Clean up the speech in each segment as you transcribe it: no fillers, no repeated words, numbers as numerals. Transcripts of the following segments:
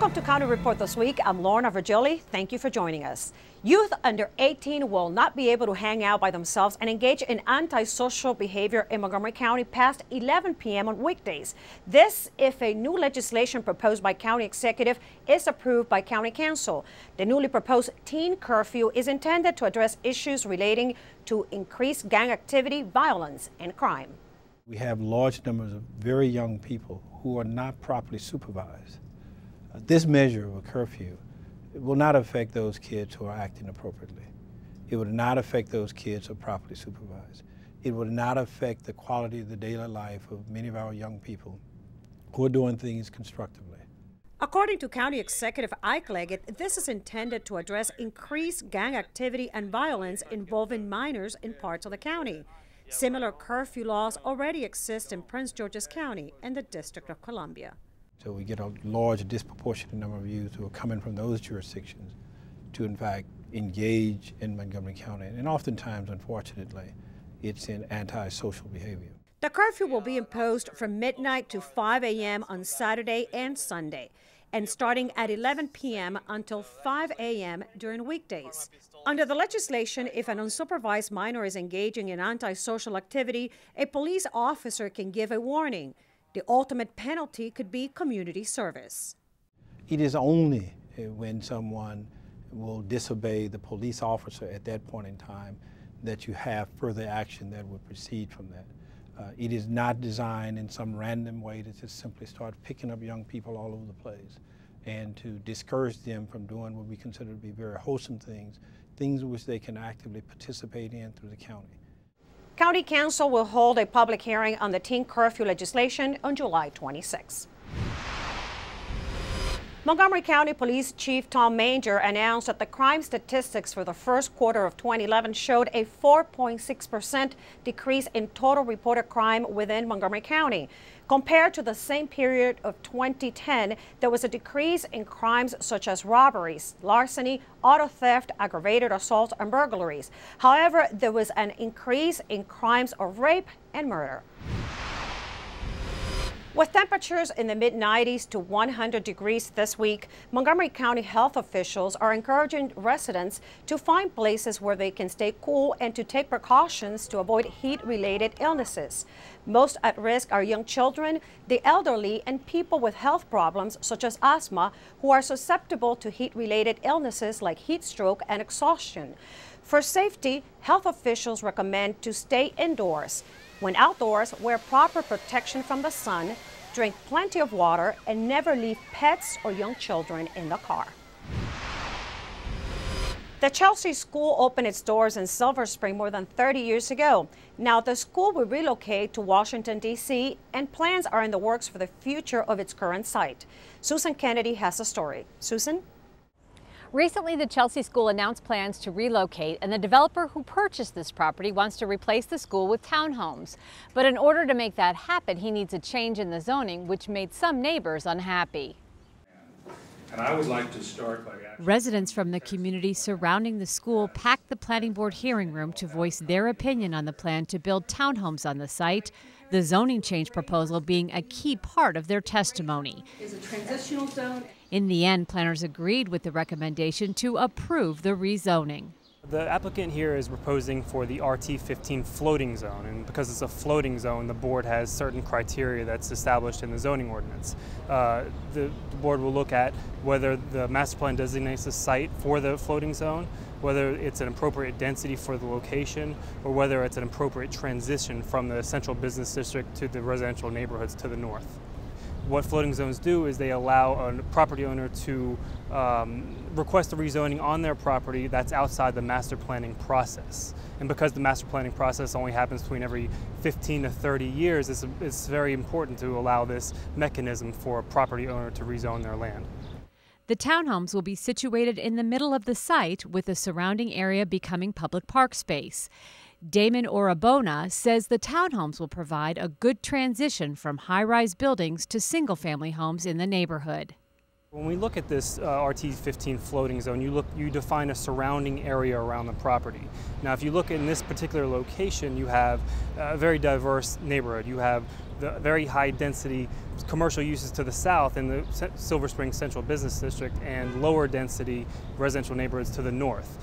Welcome to County Report this week. I'm Lorna Virgili. Thank you for joining us. Youth under 18 will not be able to hang out by themselves and engage in antisocial behavior in Montgomery County past 11 p.m. on weekdays. This if a new legislation proposed by County Executive is approved by County Council. The newly proposed Teen Curfew is intended to address issues relating to increased gang activity, violence, and crime. We have large numbers of very young people who are not properly supervised. This measure of a curfew will not affect those kids who are acting appropriately. It will not affect those kids who are properly supervised. It will not affect the quality of the daily life of many of our young people who are doing things constructively. According to County Executive Ike Leggett, this is intended to address increased gang activity and violence involving minors in parts of the county. Similar curfew laws already exist in Prince George's County and the District of Columbia. So we get a large disproportionate number of youth who are coming from those jurisdictions to in fact engage in Montgomery County. And oftentimes, unfortunately, it's in antisocial behavior. The curfew will be imposed from midnight to 5 a.m. on Saturday and Sunday, and starting at 11 p.m. until 5 a.m. during weekdays. Under the legislation, if an unsupervised minor is engaging in antisocial activity, a police officer can give a warning. The ultimate penalty could be community service. It is only when someone will disobey the police officer at that point in time that you have further action that would proceed from that. It is not designed in some random way to just simply start picking up young people all over the place and to discourage them from doing what we consider to be very wholesome things, things which they can actively participate in through the county. County Council will hold a public hearing on the Teen Curfew Legislation on July 26. Montgomery County Police Chief Tom Manger announced that the crime statistics for the first quarter of 2011 showed a 4.6% decrease in total reported crime within Montgomery County. Compared to the same period of 2010, there was a decrease in crimes such as robberies, larceny, auto theft, aggravated assault, and burglaries. However, there was an increase in crimes of rape and murder. With temperatures in the mid-90s to 100 degrees this week, Montgomery County health officials are encouraging residents to find places where they can stay cool and to take precautions to avoid heat-related illnesses. Most at risk are young children, the elderly, and people with health problems such as asthma who are susceptible to heat-related illnesses like heat stroke and exhaustion. For safety, health officials recommend to stay indoors. When outdoors, wear proper protection from the sun, drink plenty of water, and never leave pets or young children in the car. The Chelsea School opened its doors in Silver Spring more than 30 years ago. Now the school will relocate to Washington, D.C., and plans are in the works for the future of its current site. Susan Kennedy has a story. Susan? Recently, the Chelsea School announced plans to relocate, and the developer who purchased this property wants to replace the school with townhomes. But in order to make that happen, he needs a change in the zoning, which made some neighbors unhappy. And I would like to start by Residents from the community surrounding the school packed the planning board hearing room to voice their opinion on the plan to build townhomes on the site, the zoning change proposal being a key part of their testimony. Is a transitional zone. In the end, planners agreed with the recommendation to approve the rezoning. The applicant here is proposing for the RT15 floating zone, and because it's a floating zone, the board has certain criteria that's established in the zoning ordinance. The board will look at whether the master plan designates the site for the floating zone, whether it's an appropriate density for the location, or whether it's an appropriate transition from the central business district to the residential neighborhoods to the north. What floating zones do is they allow a property owner to request a rezoning on their property that's outside the master planning process. And because the master planning process only happens between every 15 to 30 years, it's very important to allow this mechanism for a property owner to rezone their land. The townhomes will be situated in the middle of the site, with the surrounding area becoming public park space. Damon Orabona says the townhomes will provide a good transition from high-rise buildings to single-family homes in the neighborhood. When we look at this RT15 floating zone, you define a surrounding area around the property. Now, if you look in this particular location, you have a very diverse neighborhood. You have the very high density commercial uses to the south in the Silver Spring Central Business District and lower density residential neighborhoods to the north.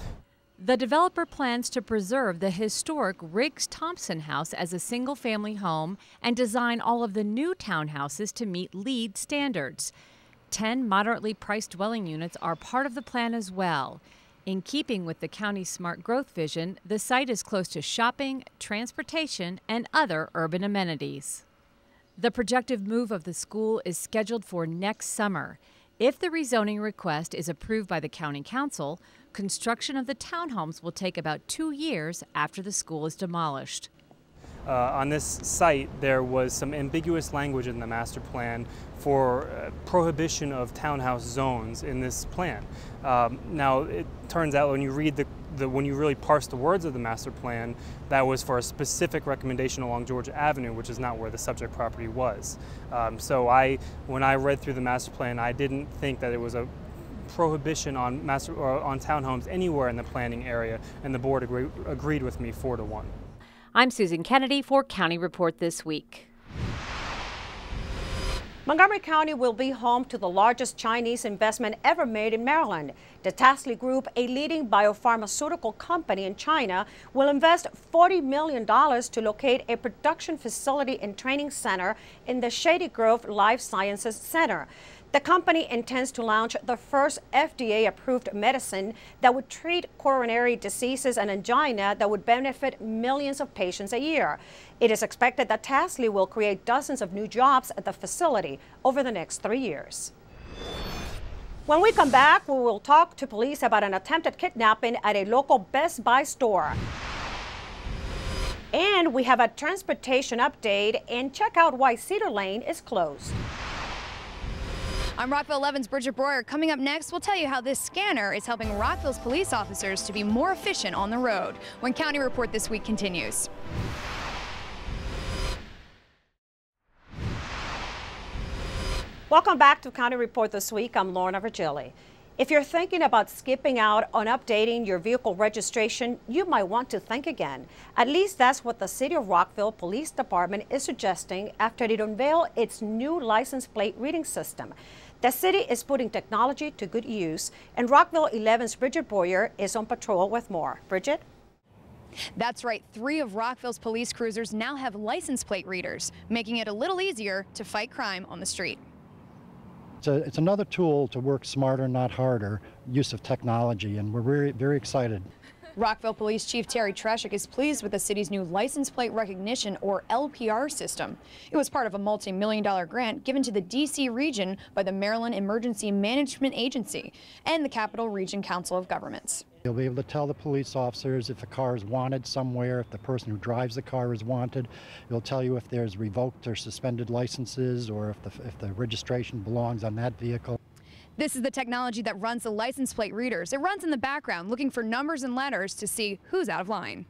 The developer plans to preserve the historic Riggs-Thompson house as a single-family home and design all of the new townhouses to meet LEED standards. 10 moderately priced dwelling units are part of the plan as well. In keeping with the county's smart growth vision, the site is close to shopping, transportation, and other urban amenities. The projected move of the school is scheduled for next summer. If the rezoning request is approved by the County Council, construction of the townhomes will take about 2 years after the school is demolished. On this site, there was some ambiguous language in the master plan for prohibition of townhouse zones in this plan. Now, it turns out when you read when you really parse the words of the master plan, that was for a specific recommendation along Georgia Avenue, which is not where the subject property was. So when I read through the master plan, I didn't think that it was a prohibition on townhomes anywhere in the planning area, and the board agreed with me 4-1. I'm Susan Kennedy for County Report This Week. Montgomery County will be home to the largest Chinese investment ever made in Maryland. The Tasly Group, a leading biopharmaceutical company in China, will invest $40 million to locate a production facility and training center in the Shady Grove Life Sciences Center. The company intends to launch the first FDA-approved medicine that would treat coronary diseases and angina that would benefit millions of patients a year. It is expected that Tasly will create dozens of new jobs at the facility over the next 3 years. When we come back, we will talk to police about an attempted kidnapping at a local Best Buy store. And we have a transportation update, and check out why Cedar Lane is closed. I'm Rockville 11's Bridget Breuer. Coming up next, we'll tell you how this scanner is helping Rockville's police officers to be more efficient on the road. When County Report This Week continues. Welcome back to County Report This Week. I'm Lorna Virgili. If you're thinking about skipping out on updating your vehicle registration, you might want to think again. At least that's what the City of Rockville Police Department is suggesting after it unveiled its new license plate reading system. The city is putting technology to good use, and Rockville 11's Bridget Boyer is on patrol with more. Bridget? That's right. 3 of Rockville's police cruisers now have license plate readers, making it a little easier to fight crime on the street. It's another tool to work smarter, not harder, use of technology, and we're very, very excited. Rockville Police Chief Terry Treshik is pleased with the city's new license plate recognition, or LPR, system. It was part of a multi-million-dollar grant given to the D.C. region by the Maryland Emergency Management Agency and the Capital Region Council of Governments. You'll be able to tell the police officers if a car is wanted somewhere, if the person who drives the car is wanted. It'll tell you if there's revoked or suspended licenses or if the registration belongs on that vehicle. This is the technology that runs the license plate readers. It runs in the background, looking for numbers and letters to see who's out of line.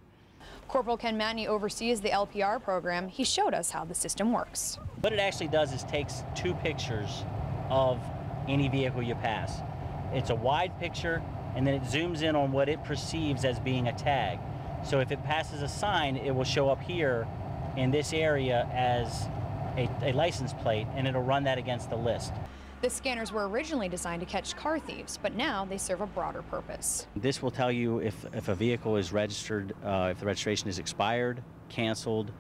Corporal Ken Matney oversees the LPR program. He showed us how the system works. What it actually does is takes 2 pictures of any vehicle you pass. It's a wide picture, and then it zooms in on what it perceives as being a tag. So if it passes a sign, it will show up here in this area as a license plate, and it'll run that against the list. The scanners were originally designed to catch car thieves, but now they serve a broader purpose. This will tell you if a vehicle is registered, if the registration is expired, canceled,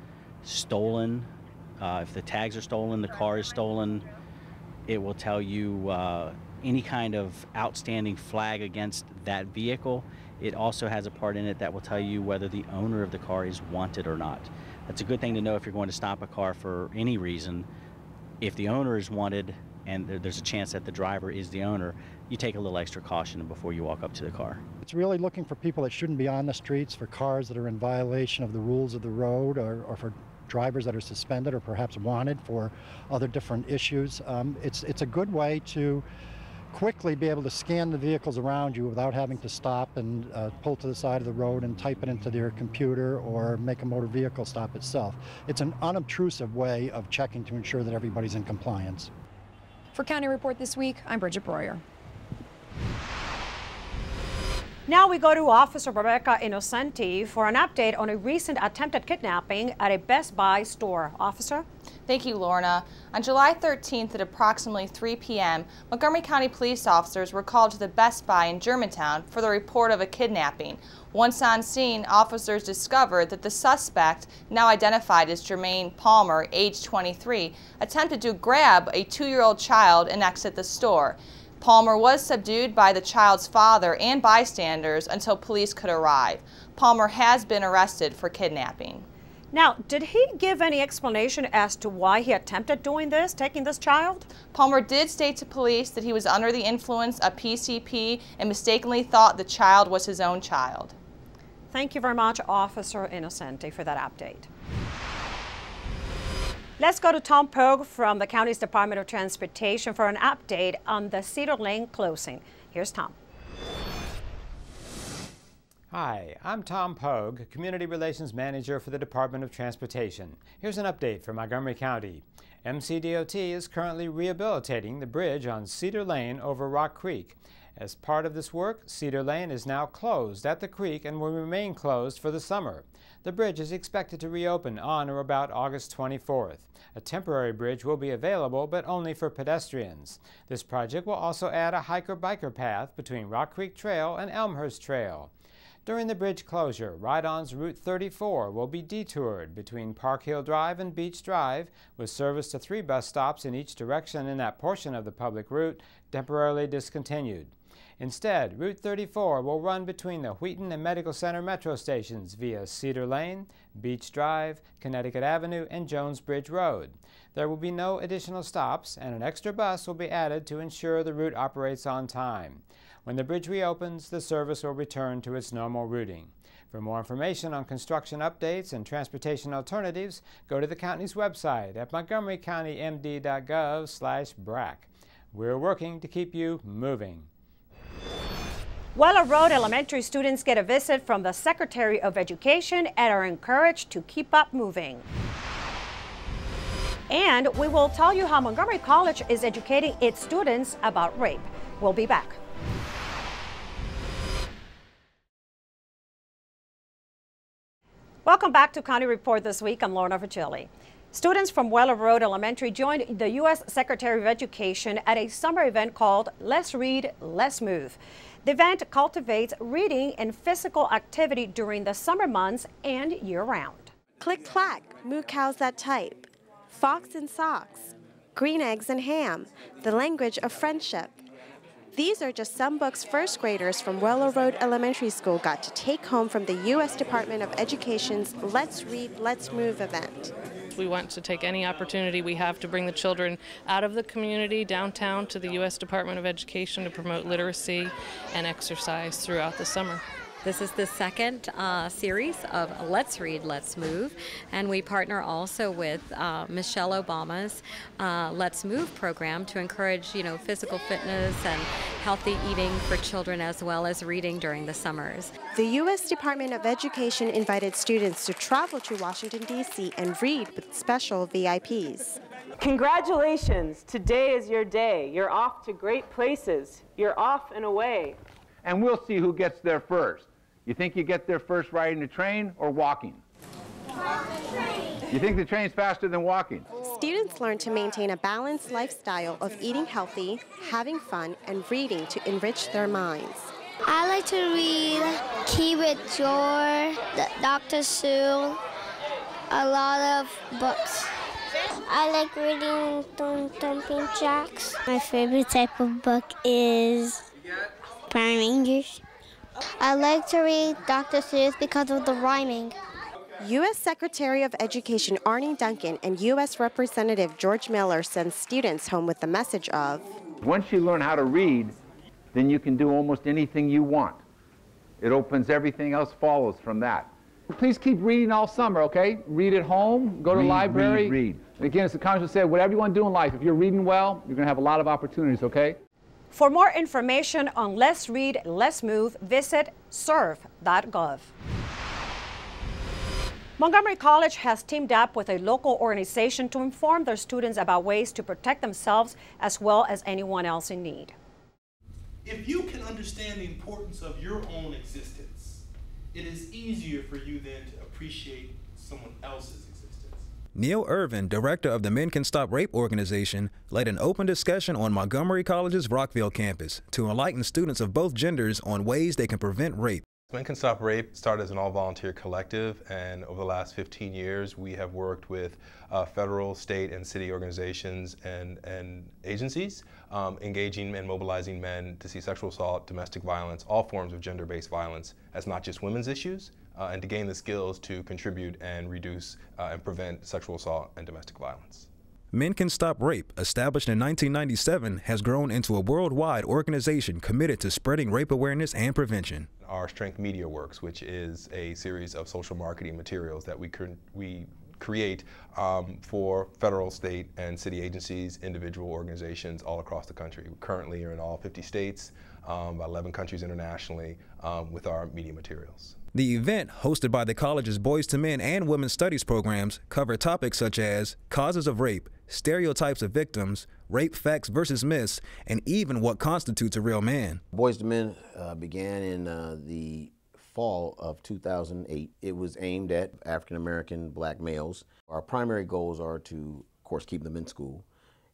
stolen, if the tags are stolen, the car is stolen. It will tell you any kind of outstanding flag against that vehicle. It also has a part in it that will tell you whether the owner of the car is wanted or not. That's a good thing to know if you're going to stop a car for any reason. If the owner is wanted, and there's a chance that the driver is the owner, you take a little extra caution before you walk up to the car. It's really looking for people that shouldn't be on the streets, for cars that are in violation of the rules of the road, or for drivers that are suspended or perhaps wanted for other different issues. It's a good way to quickly be able to scan the vehicles around you without having to stop and pull to the side of the road and type it into their computer or make a motor vehicle stop itself. It's an unobtrusive way of checking to ensure that everybody's in compliance. For County Report This Week, I'm Bridget Breuer. Now we go to Officer Rebecca Innocenti for an update on a recent attempted kidnapping at a Best Buy store. Officer? Thank you, Lorna. On July 13th at approximately 3 p.m., Montgomery County police officers were called to the Best Buy in Germantown for the report of a kidnapping. Once on scene, officers discovered that the suspect, now identified as Jermaine Palmer, age 23, attempted to grab a 2-year-old child and exit the store. Palmer was subdued by the child's father and bystanders until police could arrive. Palmer has been arrested for kidnapping. Now, did he give any explanation as to why he attempted doing this, taking this child? Palmer did state to police that he was under the influence of PCP and mistakenly thought the child was his own child. Thank you very much, Officer Innocenti, for that update. Let's go to Tom Pogue from the county's Department of Transportation for an update on the Cedar Lane closing. Here's Tom. Hi, I'm Tom Pogue, Community Relations Manager for the Department of Transportation. Here's an update from Montgomery County. MCDOT is currently rehabilitating the bridge on Cedar Lane over Rock Creek. As part of this work, Cedar Lane is now closed at the creek and will remain closed for the summer. The bridge is expected to reopen on or about August 24th. A temporary bridge will be available, but only for pedestrians. This project will also add a hiker-biker path between Rock Creek Trail and Elmhurst Trail. During the bridge closure, ride-ons Route 34 will be detoured between Park Hill Drive and Beach Drive, with service to 3 bus stops in each direction in that portion of the public route temporarily discontinued. Instead, Route 34 will run between the Wheaton and Medical Center metro stations via Cedar Lane, Beach Drive, Connecticut Avenue, and Jones Bridge Road. There will be no additional stops, and an extra bus will be added to ensure the route operates on time. When the bridge reopens, the service will return to its normal routing. For more information on construction updates and transportation alternatives, go to the county's website at montgomerycountymd.gov/BRAC. We're working to keep you moving. Weller Road Elementary students get a visit from the Secretary of Education and are encouraged to keep up moving. And we will tell you how Montgomery College is educating its students about rape. We'll be back. Welcome back to County Report This Week. I'm Lorna Virgili. Students from Weller Road Elementary joined the U.S. Secretary of Education at a summer event called Let's Read, Let's Move. The event cultivates reading and physical activity during the summer months and year-round. Click-clack, moo cows that type. Fox and socks. Green eggs and ham. The language of friendship. These are just some books first graders from Weller Road Elementary School got to take home from the U.S. Department of Education's Let's Read, Let's Move event. We want to take any opportunity we have to bring the children out of the community downtown to the U.S. Department of Education to promote literacy and exercise throughout the summer. This is the second series of Let's Read, Let's Move, and we partner also with Michelle Obama's Let's Move program to encourage, physical fitness and healthy eating for children as well as reading during the summers. The U.S. Department of Education invited students to travel to Washington, D.C. and read with special VIPs. Congratulations! Today is your day. You're off to great places. You're off and away. And we'll see who gets there first. You think you get there first riding the train or walking? You think the train's faster than walking? Students learn to maintain a balanced lifestyle of eating healthy, having fun, and reading to enrich their minds. I like to read Key with Joy, Dr. Sue, a lot of books. I like reading Thumping Jacks. My favorite type of book is Power Rangers. I like to read Dr. Seuss because of the rhyming. U.S. Secretary of Education Arnie Duncan and U.S. Representative George Miller send students home with the message of, once you learn how to read, then you can do almost anything you want. It opens, everything else follows from that. Please keep reading all summer, okay? Read at home, go to the library. Read. Again, as the Congressman said, whatever you want to do in life, if you're reading well, you're going to have a lot of opportunities, okay? For more information on Let's Read, Let's Move, visit serve.gov. Montgomery College has teamed up with a local organization to inform their students about ways to protect themselves as well as anyone else in need. If you can understand the importance of your own existence, it is easier for you then to appreciate someone else's existence. Neil Irvin, director of the Men Can Stop Rape organization, led an open discussion on Montgomery College's Rockville campus to enlighten students of both genders on ways they can prevent rape. Men Can Stop Rape started as an all-volunteer collective, and over the last 15 years we have worked with federal, state, and city organizations and agencies, engaging and mobilizing men to see sexual assault, domestic violence, all forms of gender-based violence as not just women's issues, and to gain the skills to contribute and reduce and prevent sexual assault and domestic violence. Men Can Stop Rape, established in 1997, has grown into a worldwide organization committed to spreading rape awareness and prevention. Our Strength Media Works, which is a series of social marketing materials that we create for federal, state, and city agencies, individual organizations all across the country. We currently are in all 50 states, 11 countries internationally, with our media materials. The event, hosted by the college's Boys to Men and Women's Studies programs, covered topics such as causes of rape, stereotypes of victims, rape facts versus myths, and even what constitutes a real man. Boys to Men began in the fall of 2008. It was aimed at African-American black males. Our primary goals are to, of course, keep them in school,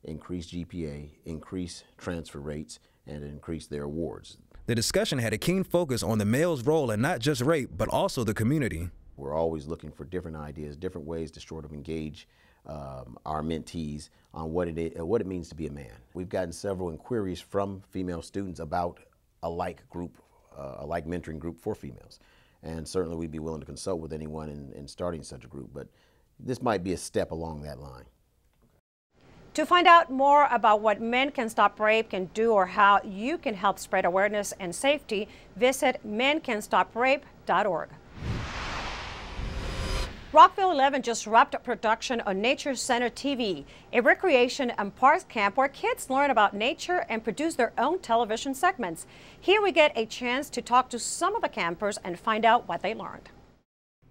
increase GPA, increase transfer rates, and increase their awards. The discussion had a keen focus on the male's role in not just rape, but also the community. We're always looking for different ideas, different ways to sort of engage our mentees on what it means to be a man. We've gotten several inquiries from female students about a like group, a like mentoring group for females. And certainly we'd be willing to consult with anyone in starting such a group, but this might be a step along that line. To find out more about what Men Can Stop Rape can do or how you can help spread awareness and safety, visit mencanstoprape.org. Rockville 11 just wrapped up production on Nature Center TV, a recreation and parks camp where kids learn about nature and produce their own television segments. Here we get a chance to talk to some of the campers and find out what they learned.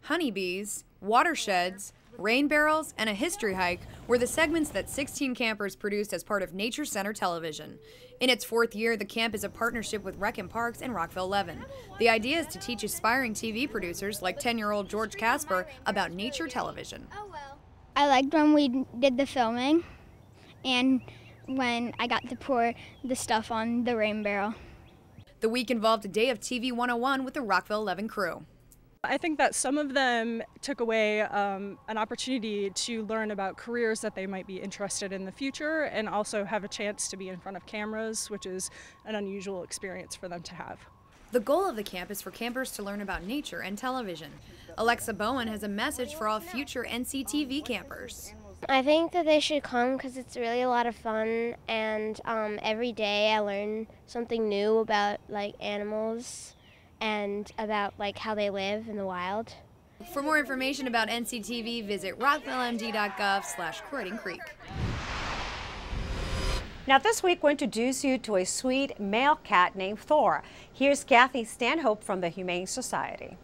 Honeybees, watersheds, rain barrels, and a history hike were the segments that 16 campers produced as part of Nature Center Television. In its 4th year, the camp is a partnership with Rec and Parks and Rockville 11. The idea is to teach aspiring TV producers like 10-year-old George Casper about nature television. I liked when we did the filming and when I got to pour the stuff on the rain barrel. The week involved a day of TV 101 with the Rockville 11 crew. I think that some of them took away an opportunity to learn about careers that they might be interested in the future and also have a chance to be in front of cameras, which is an unusual experience for them to have. The goal of the camp is for campers to learn about nature and television. Alexa Bowen has a message for all future NCTV campers. I think that they should come because it's really a lot of fun, and every day I learn something new about animals and about how they live in the wild. For more information about NCTV, visit rockvillemd.gov/Croydon Creek. Now this week we introduce you to a sweet male cat named Thor. Here's Kathy Stanhope from the Humane Society.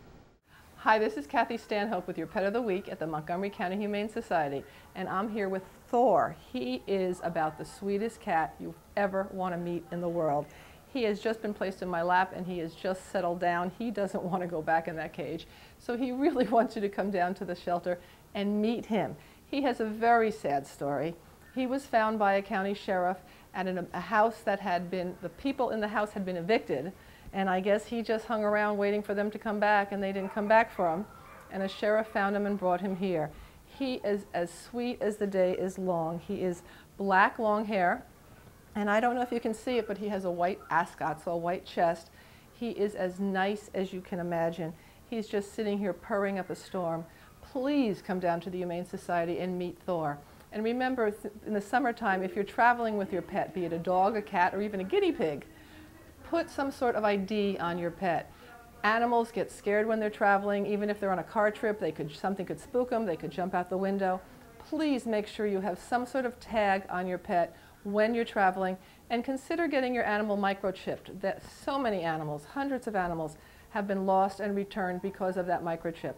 Hi, this is Kathy Stanhope with your Pet of the Week at the Montgomery County Humane Society, and I'm here with Thor. He is about the sweetest cat you ever want to meet in the world. He has just been placed in my lap and he has just settled down. He doesn't want to go back in that cage. So he really wants you to come down to the shelter and meet him. He has a very sad story. He was found by a county sheriff at a house that the people in the house had been evicted. And I guess he just hung around waiting for them to come back and they didn't come back for him. And a sheriff found him and brought him here. He is as sweet as the day is long. He is black, long hair. And I don't know if you can see it, but he has a white ascot, so a white chest. He is as nice as you can imagine. He's just sitting here purring up a storm. Please come down to the Humane Society and meet Thor. And remember, in the summertime, if you're traveling with your pet, be it a dog, a cat, or even a guinea pig, put some sort of ID on your pet. Animals get scared when they're traveling. Even if they're on a car trip, something could spook them, they could jump out the window. Please make sure you have some sort of tag on your pet when you're traveling, and consider getting your animal microchipped. That so many animals, hundreds of animals, have been lost and returned because of that microchip.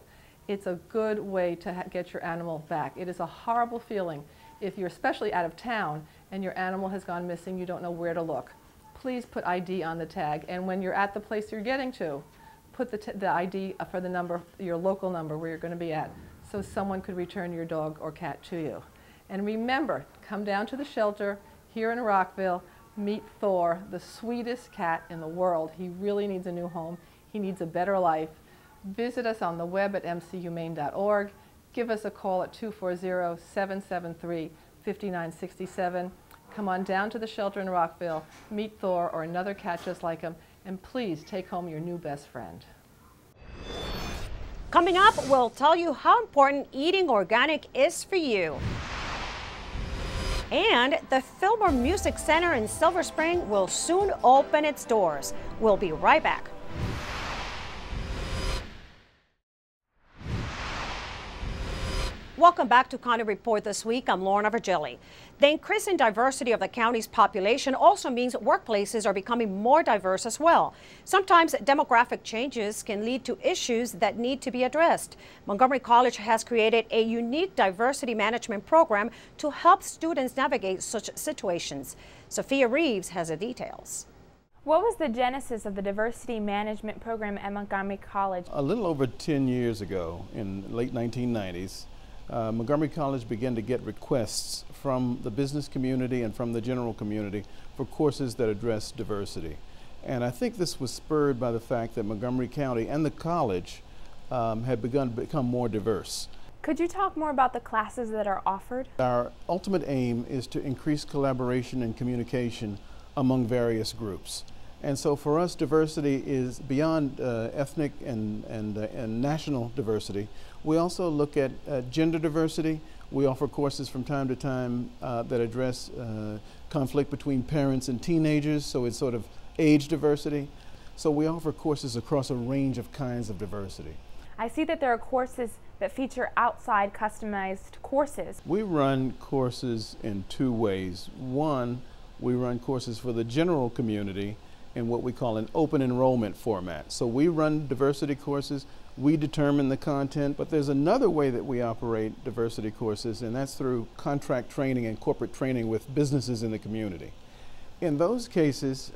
It's a good way to get your animal back. It is a horrible feeling if you're especially out of town and your animal has gone missing, you don't know where to look. please put ID on the tag. And when you're at the place you're getting to, put the ID for the number, your local number where you're going to be at, so someone could return your dog or cat to you. And remember, come down to the shelter here in Rockville, meet Thor, the sweetest cat in the world. He really needs a new home. He needs a better life. Visit us on the web at mchumane.org. Give us a call at 240-773-5967. Come on down to the shelter in Rockville, meet Thor or another cat just like him, and please take home your new best friend. Coming up, we'll tell you how important eating organic is for you. And the Fillmore Music Center in Silver Spring will soon open its doors. We'll be right back. Welcome back to County Report this week. I'm Lorna Virgili. The increasing diversity of the county's population also means workplaces are becoming more diverse as well. Sometimes demographic changes can lead to issues that need to be addressed. Montgomery College has created a unique diversity management program to help students navigate such situations. Sophia Reeves has the details. What was the genesis of the diversity management program at Montgomery College? A little over 10 years ago, in the late 1990s, Montgomery College began to get requests from the business community and from the general community for courses that address diversity. And I think this was spurred by the fact that Montgomery County and the college had begun to become more diverse. Could you talk more about the classes that are offered? Our ultimate aim is to increase collaboration and communication among various groups. And so for us, diversity is beyond ethnic and national diversity. We also look at gender diversity. We offer courses from time to time that address conflict between parents and teenagers, so it's sort of age diversity. So we offer courses across a range of kinds of diversity. I see that there are courses that feature outside customized courses. We run courses in two ways. One, we run courses for the general community in what we call an open enrollment format. So we run diversity courses, we determine the content, but there's another way that we operate diversity courses, and that's through contract training and corporate training with businesses in the community. In those cases,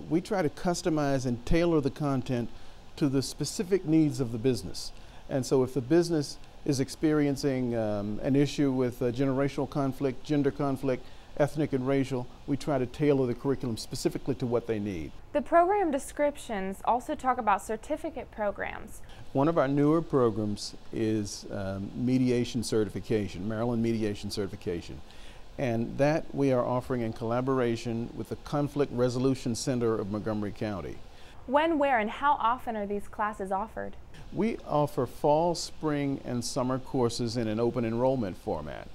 we try to customize and tailor the content to the specific needs of the business. And so if the business is experiencing an issue with generational conflict, gender conflict, ethnic and racial, we try to tailor the curriculum specifically to what they need. The program descriptions also talk about certificate programs. One of our newer programs is mediation certification, Maryland Mediation Certification. And that we are offering in collaboration with the Conflict Resolution Center of Montgomery County. When, where, and how often are these classes offered? We offer fall, spring, and summer courses in an open enrollment format.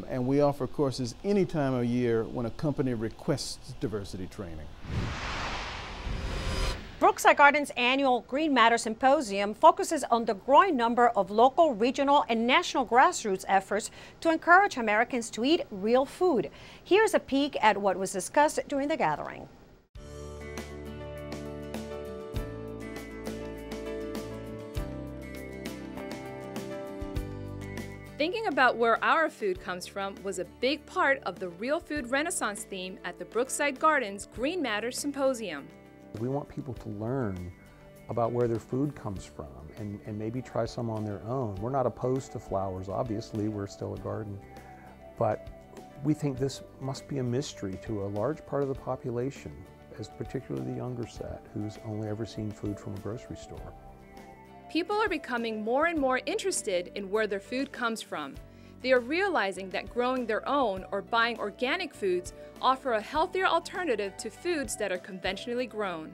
And we offer courses any time of year when a company requests diversity training. Brookeside Gardens' annual Green Matter Symposium focuses on the growing number of local, regional, and national grassroots efforts to encourage Americans to eat real food. Here's a peek at what was discussed during the gathering. Thinking about where our food comes from was a big part of the Real Food Renaissance theme at the Brookeside Gardens Green Matter Symposium. We want people to learn about where their food comes from and maybe try some on their own. We're not opposed to flowers, obviously, we're still a garden, but we think this must be a mystery to a large part of the population, as particularly the younger set, who's only ever seen food from a grocery store. People are becoming more and more interested in where their food comes from. They are realizing that growing their own or buying organic foods offer a healthier alternative to foods that are conventionally grown.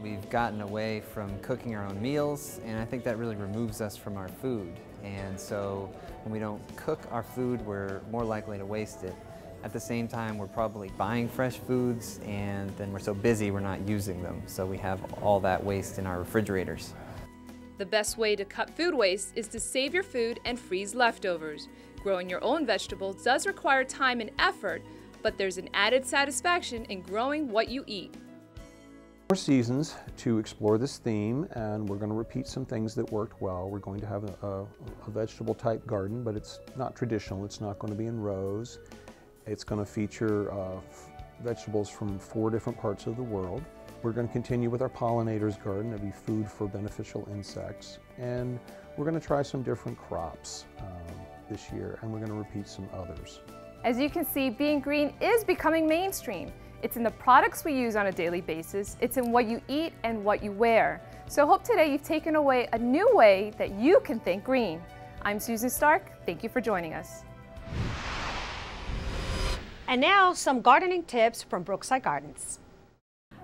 We've gotten away from cooking our own meals, and I think that really removes us from our food. And so when we don't cook our food, we're more likely to waste it. At the same time, we're probably buying fresh foods, and then we're so busy we're not using them. So we have all that waste in our refrigerators. The best way to cut food waste is to save your food and freeze leftovers. Growing your own vegetables does require time and effort, but there's an added satisfaction in growing what you eat. More seasons to explore this theme, and we're going to repeat some things that worked well. We're going to have a vegetable type garden, but it's not traditional. It's not going to be in rows. It's going to feature vegetables from 4 different parts of the world. We're going to continue with our pollinators garden. It'll be food for beneficial insects. And we're going to try some different crops this year, and we're going to repeat some others. As you can see, being green is becoming mainstream. It's in the products we use on a daily basis, it's in what you eat and what you wear. So I hope today you've taken away a new way that you can think green. I'm Susan Stark, thank you for joining us. And now some gardening tips from Brookeside Gardens.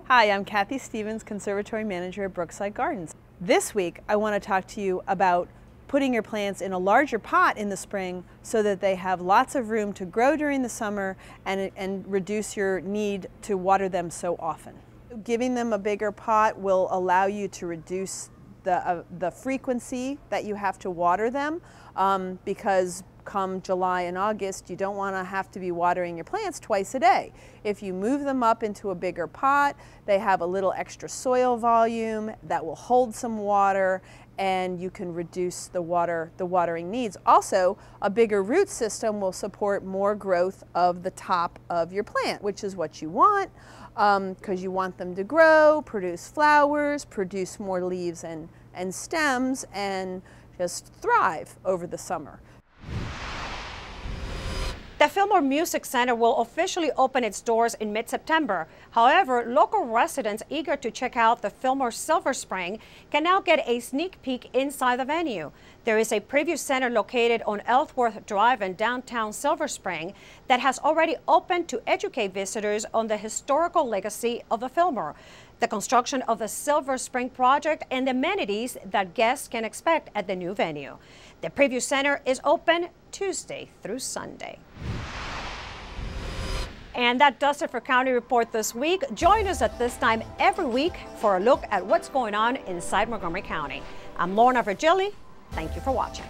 Hi, I'm Kathy Stevens, Conservatory Manager at Brookeside Gardens. This week I want to talk to you about putting your plants in a larger pot in the spring so that they have lots of room to grow during the summer and reduce your need to water them so often. Giving them a bigger pot will allow you to reduce the frequency that you have to water them because come July and August, you don't want to have to be watering your plants twice a day. If you move them up into a bigger pot, they have a little extra soil volume that will hold some water, and you can reduce the watering needs. Also, a bigger root system will support more growth of the top of your plant, which is what you want, because you want them to grow, produce flowers, produce more leaves and stems, and just thrive over the summer. The Fillmore Music Center will officially open its doors in mid-September. However, local residents eager to check out the Fillmore Silver Spring can now get a sneak peek inside the venue. There is a preview center located on Ellsworth Drive in downtown Silver Spring that has already opened to educate visitors on the historical legacy of the Fillmore, the construction of the Silver Spring project, and the amenities that guests can expect at the new venue. The preview center is open Tuesday through Sunday. And that does it for County Report this week. Join us at this time every week for a look at what's going on inside Montgomery County. I'm Lorna Virgili. Thank you for watching.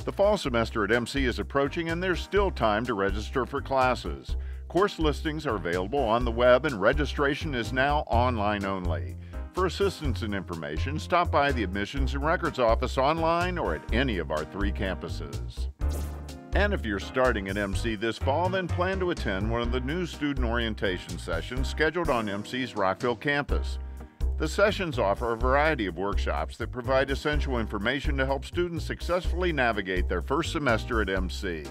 The fall semester at MC is approaching, and there's still time to register for classes. Course listings are available on the web, and registration is now online only. For assistance and information, stop by the Admissions and Records Office online or at any of our 3 campuses. And if you're starting at MC this fall, then plan to attend one of the new student orientation sessions scheduled on MC's Rockville campus. The sessions offer a variety of workshops that provide essential information to help students successfully navigate their first semester at MC.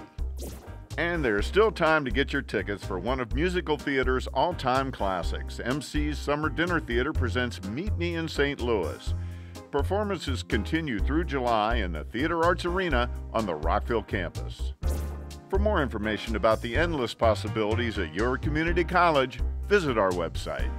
And there's still time to get your tickets for one of musical theater's all-time classics. MC's Summer Dinner Theater presents Meet Me in St. Louis. Performances continue through July in the Theater Arts Arena on the Rockville campus. For more information about the endless possibilities at your community college, visit our website.